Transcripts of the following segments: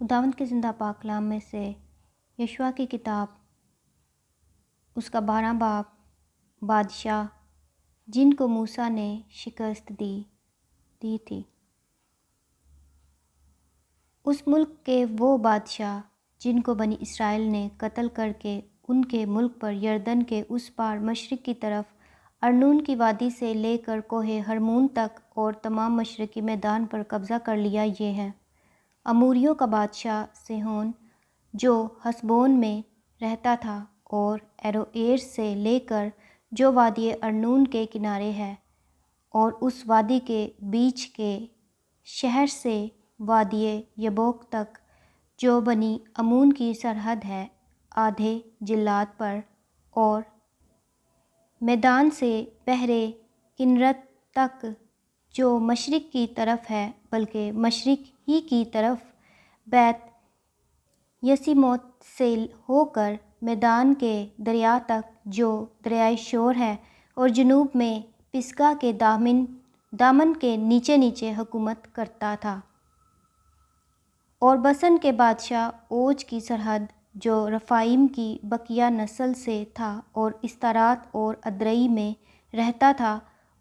خداوند کے زندہ پاک کلام میں سے یشوع کی کتاب اس کا 12 باب، بادشاہ جن کو موسیٰ نے شکست دی تھی۔ اس ملک کے وہ بادشاہ جن کو بنی اسرائیل نے قتل کر کے ان کے ملک پر یردن کے اس پار مشرق کی طرف ارنون کی وادی سے لے کر کوہ ہرمون تک اور تمام مشرقی میدان پر قبضہ کر لیا، یہ ہے اموریوں کا بادشاہ سیہون جو حسبون میں رہتا تھا، اور ایروئیر سے لے کر جو وادی ارنون کے کنارے ہے، اور اس وادی کے بیچ کے شہر سے وادی یبوک تک جو بنی امون کی سرحد ہے، آدھے جلاد پر، اور میدان سے بحر کنرت تک جو مشرق کی طرف ہے، بلکہ مشرق ہی کی طرف بیت یسیموت سے ہو کر میدان کے دریا تک جو دریائے شور ہے، اور جنوب میں پسگا کے دامن کے نیچے نیچے حکومت کرتا تھا۔ اور بسن کے بادشاہ اوج کی سرحد جو رفائیم کی بقیہ نسل سے تھا اور استارات اور ادرئی میں رہتا تھا،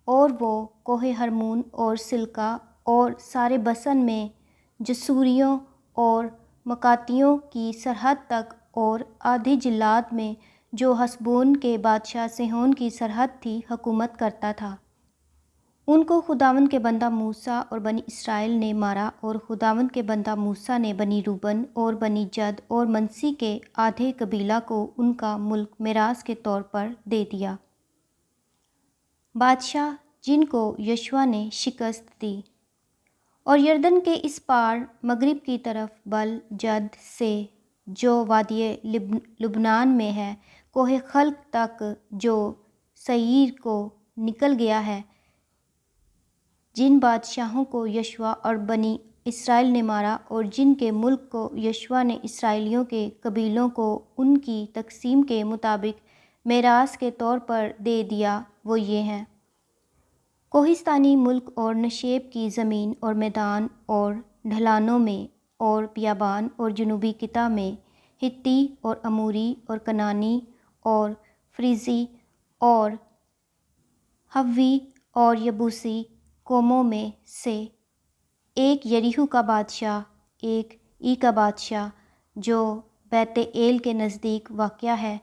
اور وہ کوہ ہرمون اور سلکا اور سارے بسن میں جسوریوں اور مکاتیوں کی سرحد تک، اور آدھے جلاد میں جو حسبون کے بادشاہ سیہون کی سرحد تھی حکومت کرتا تھا۔ ان کو خداوند کے بندہ موسیٰ اور بنی اسرائیل نے مارا، اور خداوند کے بندہ موسیٰ نے بنی روبن اور بنی جد اور منسی کے آدھے قبیلہ کو ان کا ملک میراث کے طور پر دے دیا۔ بادشاہ جن کو یشوع نے شکست دی۔ اور یردن کے اس پار مغرب کی طرف بل جد سے جو وادی لبنان میں ہے، کوہ خلق تک جو سعیر کو نکل گیا ہے، جن بادشاہوں کو یشوع اور بنی اسرائیل نے مارا، اور جن کے ملک کو یشوع نے اسرائیلیوں کے قبیلوں کو ان کی تقسیم کے مطابق میراث کے طور پر دے دیا، وہ یہ ہیں: کوہستانی ملک اور نشیب کی زمین اور میدان اور ڈھلانوں میں اور بیابان اور جنوبی قطع میں، ہتی اور اموری اور کنعانی اور فریزی اور حوی اور یبوسی قوموں میں سے، ایک یریحو کا بادشاہ، ایک ای کا بادشاہ جو بیت ایل کے نزدیک واقع ہے،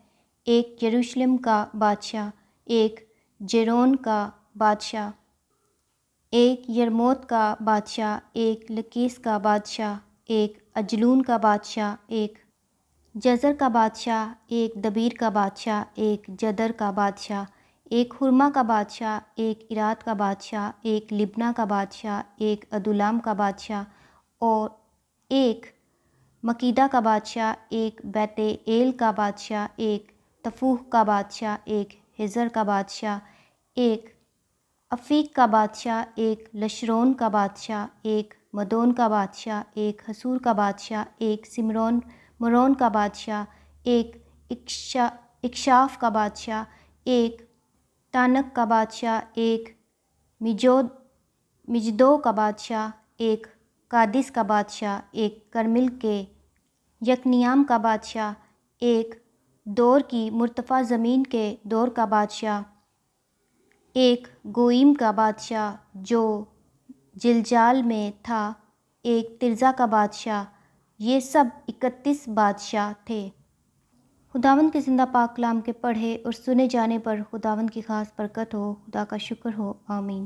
ایک یروشلم کا بادشاہ، ایک جیرون کا بادشاہ، ایک یرموت کا بادشاہ، ایک لکیس کا بادشاہ، ایک اجلون کا بادشاہ، ایک جزر کا بادشاہ، ایک دبیر کا بادشاہ، ایک جدر کا بادشاہ، ایک حرما کا بادشاہ، ایک ارات کا بادشاہ، ایک لبنا کا بادشاہ، ایک ادولام کا بادشاہ، اور ایک مکیدہ کا بادشاہ، ایک بیت ایل کا بادشاہ، ایک تفوہ کا بادشاہ، ایک حزر کا بادشاہ، ایک افیق کا بادشاہ، ایک لشرون کا بادشاہ، ایک مدون کا بادشاہ، ایک حصور کا بادشاہ، ایک مرون کا بادشاہ، ایک اکشاف کا بادشاہ، ایک تانک کا بادشاہ، ایک مجدو کا بادشاہ، ایک قادس کا بادشاہ، ایک کرمل کے یکنیام کا بادشاہ، ایک دور کی مرتفع زمین کے دور کا بادشاہ، ایک گوئیم کا بادشاہ جو جلجال میں تھا، ایک ترزا کا بادشاہ۔ یہ سب 31 بادشاہ تھے۔ خداوند کے زندہ پاک کلام کے پڑھے اور سنے جانے پر خداوند کی خاص برکت ہو۔ خدا کا شکر ہو، آمین۔